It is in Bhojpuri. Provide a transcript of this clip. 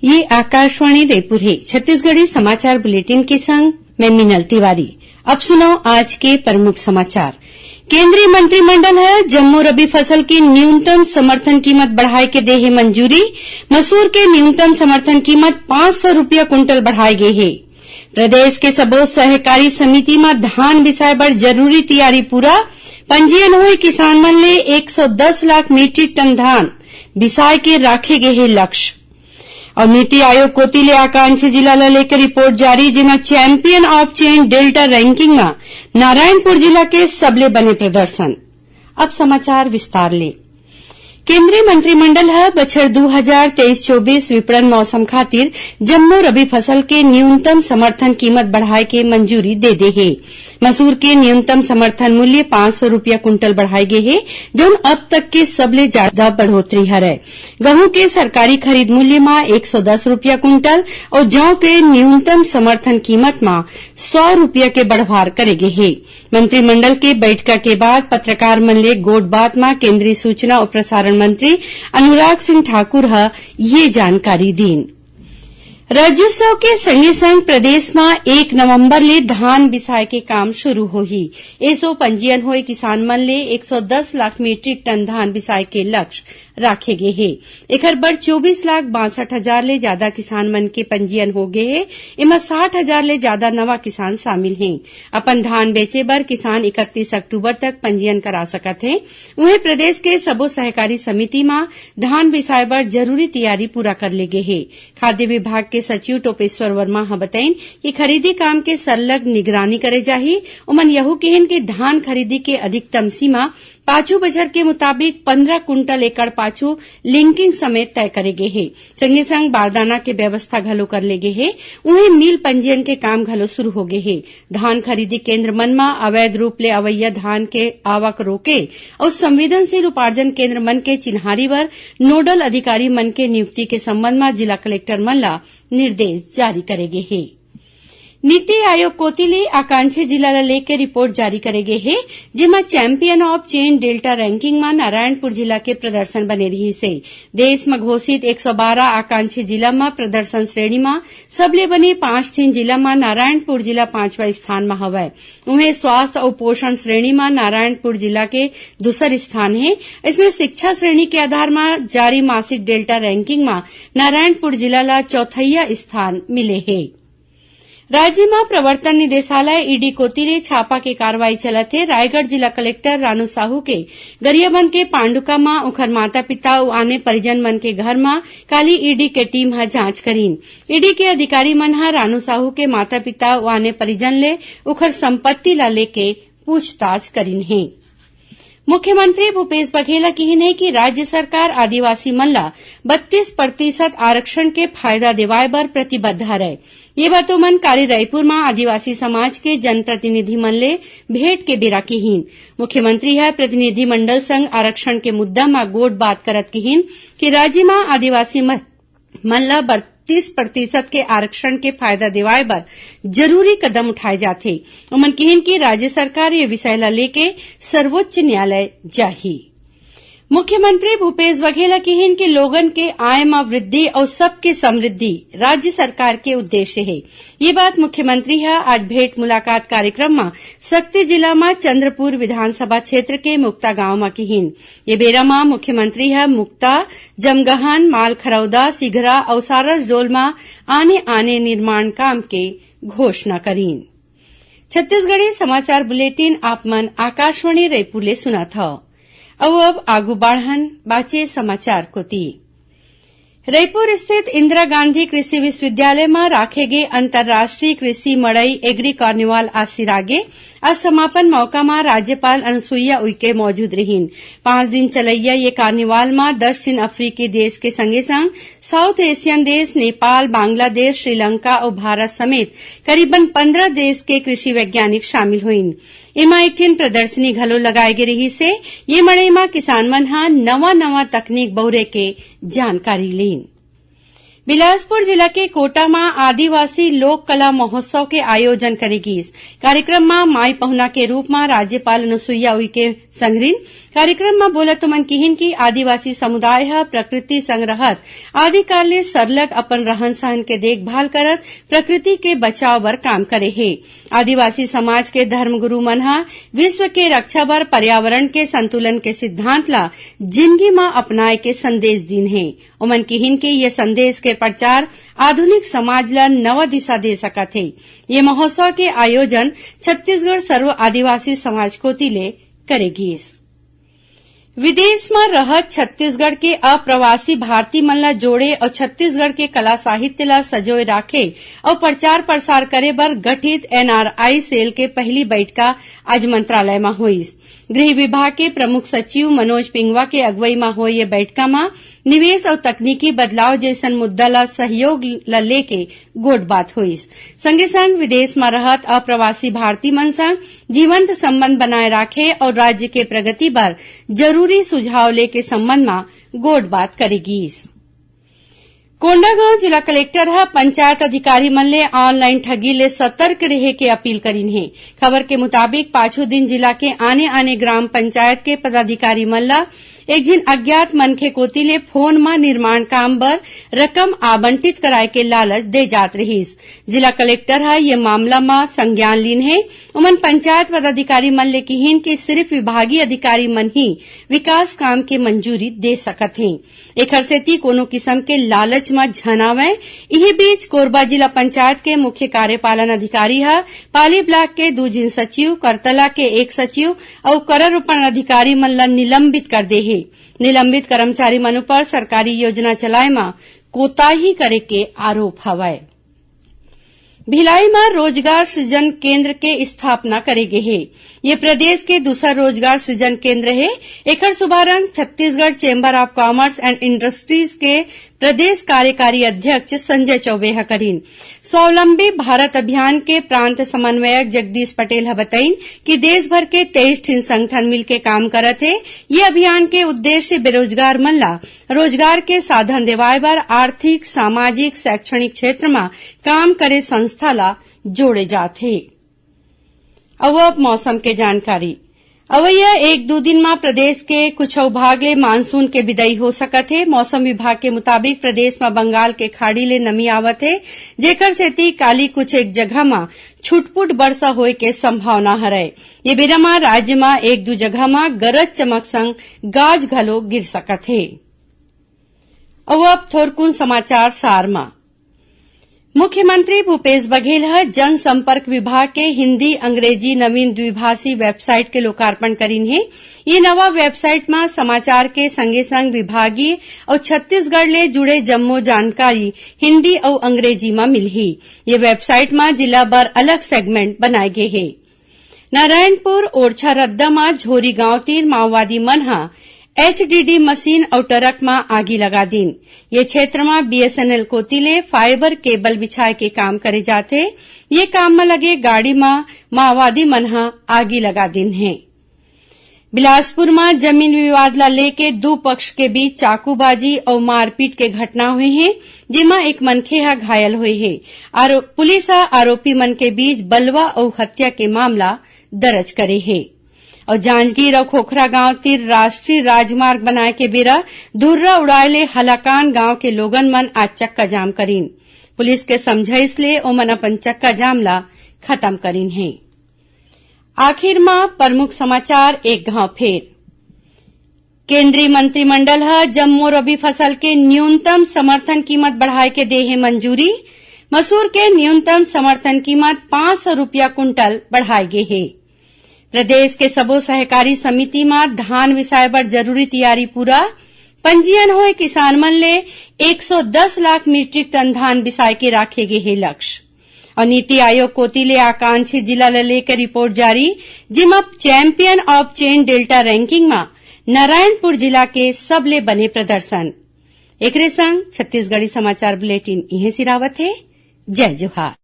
ये आकाशवाणी रायपुर है। छत्तीसगढ़ी समाचार बुलेटिन के संग मैं मीनल तिवारी। अब सुनो आज के प्रमुख समाचार। केंद्रीय मंत्रिमंडल है जम्मू रबी फसल की न्यूनतम समर्थन कीमत बढ़ाए के दे है मंजूरी। मसूर के न्यूनतम समर्थन कीमत 500 रुपया कुंटल बढ़ाए गए है। प्रदेश के सबो सहकारी समिति में धान बिसाए बर जरूरी तैयारी पूरा। पंजीयन हुए किसान मन ले 110 लाख मीट्रिक टन धान बिसाए के राखे गए है लक्ष्य। और नीति आयोग कोती ले आकांक्षी जिला ला लेकर रिपोर्ट जारी, जिमा champion of chain delta ranking में नारायणपुर जिला के सबले बने प्रदर्शन। अब समाचार विस्तार ले। केंद्रीय मंत्रिमंडल है बछर 2023-24 विपणन मौसम खातिर जम्मू रबी फसल के न्यूनतम समर्थन कीमत बढ़ाए के मंजूरी दे दे है। मसूर के न्यूनतम समर्थन मूल्य 500 रुपया कुंटल बढ़ाए गए है, जो अब तक के सबले ज्यादा बढ़ोतरी है। गेहूं के सरकारी खरीद मूल्य में 110 रुपया कुंटल और जौ के न्यूनतम समर्थन कीमत में 100 रुपया के बढ़वार करे गए है। मंत्रिमंडल के बैठक के बाद पत्रकार मन ले गोठ बात में केंद्रीय सूचना और प्रसारण मंत्री अनुराग सिंह ठाकुर ये जानकारी दीन। राज्योत्सव के संगे संग प्रदेश में 1 नवंबर ले धान बिसाए के काम शुरू होही। एसो पंजीयन हुए किसान मन ले 110 लाख मीट्रिक टन धान बिसाए के लक्ष्य राखे गए है। एकर बर 24,62,000 ले ज्यादा किसान मन के पंजीयन हो गए है। इमा 60,000 ले ज्यादा नवा किसान शामिल हैं। अपन धान बेचे बर किसान 31 अक्टूबर तक पंजीयन करा सकत हैं। उन्हें प्रदेश के सबो सहकारी समिति में धान बिसाए बर जरूरी तैयारी पूरा कर ले गए है। खाद्य विभाग के सचिव टोपेश्वर वर्मा बताइन कि खरीदी काम के सरलग निगरानी करे जाही। उमन यहू कहन के धान खरीदी के अधिकतम सीमा पाछू बजर के मुताबिक 15 कुंटल एकड़ पाछू लिंकिंग समेत तय करे गए है। संगे संग बारदाना के व्यवस्था घलो कर ले गए है। उन्हें मिल पंजीयन के काम घलो शुरू हो गए है। धान खरीदी केंद्र मन में अवैध रूप ले अवैया धान के आवक रोके और संवेदनशील उपार्जन केंद्र मन के चिन्हारी बर नोडल अधिकारी मन के नियुक्ति के संबंध में जिला कलेक्टर मन ला निर्देश जारी करे गए है। नीति आयोग कोती ले आकांक्षी जिला ला लेकर रिपोर्ट जारी करे गए है, जिमा champion of chain delta ranking में नारायणपुर जिला के प्रदर्शन बने रही से। देश में घोषित 112 आकांक्षी जिला में प्रदर्शन श्रेणी में सबले बने 5 जिला में नारायणपुर जिला 5वां स्थान में हवै। उन्हें स्वास्थ्य और पोषण श्रेणी में नारायणपुर जिला के दूसर स्थान है। इसमें शिक्षा श्रेणी के आधार में जारी मासिक डेल्टा रैंकिंग में नारायणपुर जिला ला 4था स्थान मिले है। राज्य में प्रवर्तन निदेशालय ईडी कोती ले छापा के कार्रवाई चलत है। रायगढ़ जिला कलेक्टर रानू साहू के गरियाबंद के पांडुका में उखर माता पिता और आने परिजन मन के घर में काली ईडी के टीम जांच करीन। ईडी के अधिकारी मन रानू साहू के माता पिता और आने परिजन ले उखर संपत्ति ला लेके पूछताछ करीन है। मुख्यमंत्री भूपेश बघेल कहन है कि राज्य सरकार आदिवासी मन ला 32% आरक्षण के फायदा दिवाए बर प्रतिबद्ध है। ये बातों मन काली रायपुर में आदिवासी समाज के जनप्रतिनिधि मन ले भेंट के बेरा कहीन। मुख्यमंत्री है प्रतिनिधि मंडल संग आरक्षण के मुद्दा में गोठ बात करत कहीन कि राज्य में आदिवासी मन ला 32% के आरक्षण के फायदा दिवाए बर जरूरी कदम उठाए जाते। उमन कहन कि राज्य सरकार ये विषय ला लेके सर्वोच्च न्यायालय जाही। मुख्यमंत्री भूपेश बघेल कहन कि लोगन के आय में वृद्धि और सबके समृद्धि राज्य सरकार के उद्देश्य है। ये बात मुख्यमंत्री है आज भेंट मुलाकात कार्यक्रम में सक्ती जिला में चंद्रपुर विधानसभा क्षेत्र के मुक्ता गांव में कहीन। ये बेरा में मुख्यमंत्री है मुक्ता, जमगहन, मालखरौदा, सिघरा और सारस डोल में आने निर्माण काम के घोषणा करीन। छत्तीसगढ़ी समाचार बुलेटिन आप मन आकाशवाणी रायपुर ले सुना था। अब आगू बढ़न बाचे समाचार कोती। रायपुर स्थित इंदिरा गांधी कृषि विश्वविद्यालय में राखे गए अंतर्राष्ट्रीय कृषि मड़ई एग्री कार्निवाल आज सिरागे। आज समापन मौका में राज्यपाल अनुसुईया उइके मौजूद रहीन। 5 दिन चलैया ये कार्निवाल में दक्षिण अफ्रीकी देश के संगे संग साउथ एशियन देश नेपाल, बांग्लादेश, श्रीलंका और भारत समेत करीबन 15 देश के कृषि वैज्ञानिक शामिल हुईन। एमा एक ठिन प्रदर्शनी घलो लगाए गे रही से ये मड़ई में किसान मन नवा तकनीक बउरे के जानकारी लीन। बिलासपुर जिला के कोटा में आदिवासी लोक कला महोत्सव के आयोजन करेगी। इस कार्यक्रम में माई पहुना के रूप में राज्यपाल अनुसुईया उइके संगरीन कार्यक्रम में बोलत मन किहिन की आदिवासी समुदाय ह प्रकृति संग्रहत आदिकाल ले सरलग अपन रहन सहन के देखभाल करत प्रकृति के बचाव बर काम करे हे। आदिवासी समाज के धर्मगुरु मन ह विश्व के रक्षा बर पर्यावरण के संतुलन के सिद्धांत ला जिंदगी में अपनाए के संदेश दिन हे। ओमन किहिन के ये संदेश के प्रचार आधुनिक समाज ला नवा दिशा दे सकत हे। ये महोत्सव के आयोजन छत्तीसगढ़ सर्व आदिवासी समाज कोती ले करेगी। विदेश में रहत छत्तीसगढ़ के अप्रवासी भारतीय मन ला जोड़े और छत्तीसगढ़ के कला साहित्य ला सजोए राखे और प्रचार प्रसार करे बर गठित एनआरआई सेल के पहली बैठका आज मंत्रालय में हुई। गृह विभाग के प्रमुख सचिव मनोज पिंगवा के अगुवाई में हुई ये बैठका में निवेश और तकनीकी बदलाव जैसन मुद्दा ला सहयोग ला लेके गोट बात हुई। संगे संग विदेश में रहत अप्रवासी भारतीय मन संग जीवंत संबंध बनाए राखे और राज्य के प्रगति बर जरूरी सुझाव लेके संबंध में गोट बात करेगी। कोंडागांव जिला कलेक्टर ह पंचायत अधिकारी मन ले ऑनलाइन ठगी ले सतर्क रहे के अपील करीन हे। खबर के मुताबिक पांचों दिन जिला के आने आने ग्राम पंचायत के पदाधिकारी मन ला एक जिन अज्ञात मनखे कोती ले फोन में निर्माण काम बर रकम आवंटित कराए के लालच दे जात रहीस। जिला कलेक्टर ह ये मामला में संज्ञान लीन है। उमन पंचायत पदाधिकारी मन ले किहिन कि सिर्फ विभागीय अधिकारी मन ही विकास काम के मंजूरी दे सकत हैं। एखर सेती कोनो किस्म के लालच में झनावे। इही बीच कोरबा जिला पंचायत के मुख्य कार्यपालन अधिकारी ह पाली ब्लॉक के 2 जिन सचिव, करतला के 1 सचिव और करारोपण अधिकारी मन ला निलंबित कर दे हे। निलंबित कर्मचारी मन पर सरकारी योजना चलाए में कोताही करे के आरोप हवय। भिलाई में रोजगार सृजन केंद्र के स्थापना करेगे है। ये प्रदेश के दूसरा रोजगार सृजन केंद्र है। एकर शुभारंभ Chhattisgarh chamber of commerce and industries के प्रदेश कार्यकारी अध्यक्ष संजय चौबे ह करीन। स्वावलंबी भारत अभियान के प्रांत समन्वयक जगदीश पटेल ह बताइन कि देश भर के 23 ठिन संगठन मिलके काम करत है। ये अभियान के उद्देश्य बेरोजगार मन ला रोजगार के साधन देवाए बर आर्थिक, सामाजिक, शैक्षणिक क्षेत्र में काम करे संस्था ला जोड़े जाथे। अब मौसम के जानकारी। अवैया 1-2 दिन में प्रदेश के कुछ भाग ले मानसून के विदाई हो सकत है। मौसम विभाग के मुताबिक प्रदेश में बंगाल के खाड़ी ले नमी आवत है, जेकर सेती काली कुछ एक जगह में छुटपुट वर्षा होए के संभावना हरय। ये बेरा में राज्य में 1-2 जगह में गरज चमक संग गाज घलो गिर सकत है। अब थोरकुन समाचार सार में। मुख्यमंत्री भूपेश बघेल ह जनसंपर्क विभाग के हिंदी अंग्रेजी नवीन द्विभाषी वेबसाइट के लोकार्पण करीन है। ये नवा वेबसाइट में समाचार के संगे संग विभागीय और छत्तीसगढ़ ले जुड़े जम्मो जानकारी हिंदी और अंग्रेजी में मिलही। ये वेबसाइट में जिला बर अलग सेगमेंट बनाए गे है। नारायणपुर ओरछा रद्दा में झोरी गांव तीर माओवादी मन ह एचडीडी मशीन और ट्रक में आगी लगा दीन। ये क्षेत्र में बीएसएनएल कोती ले फाइबर केबल बिछाए के काम करे जाते। ये काम में लगे गाड़ी में माओवादी मन ह आगी लगा दीन है। बिलासपुर में जमीन विवाद ला लेके 2 पक्ष के बीच चाकूबाजी और मारपीट के घटना हुई है, जिमा एक मनखे ह घायल हुए है। पुलिस आरोपी मन के बीच बलवा और हत्या के मामला दर्ज करे है। और जांजगीर और खोखरा गांव तीर राष्ट्रीय राजमार्ग बनाए के बेरा धुर्रा उड़ाए ले हलाकान गांव के लोगन मन आज चक्का जाम करीन। पुलिस के समझाइश ले ओमन अपन चक्का जाम ला खत्म करीन है। आखिर में प्रमुख समाचार एक घाव फेर। केंद्रीय मंत्रिमंडल ह जम्मो रबी फसल के न्यूनतम समर्थन कीमत बढ़ाए के दे है मंजूरी। मसूर के न्यूनतम समर्थन कीमत 500 रुपया कुंटल बढ़ाए गे है। प्रदेश के सबो सहकारी समिति में धान विसाए बर जरूरी तैयारी पूरा। पंजीयन होए किसान मन ले 110 लाख मीट्रिक टन धान बिसाए के राखे गे हे लक्ष्य। और नीति आयोग कोती ले आकांक्षी जिला ले लेकर रिपोर्ट जारी, जिमा champion of chain delta ranking में नारायणपुर जिला के सबले बने प्रदर्शन। एकरे संग छत्तीसगढ़ी समाचार बुलेटिन इहे सिरावत है। जय जोहार।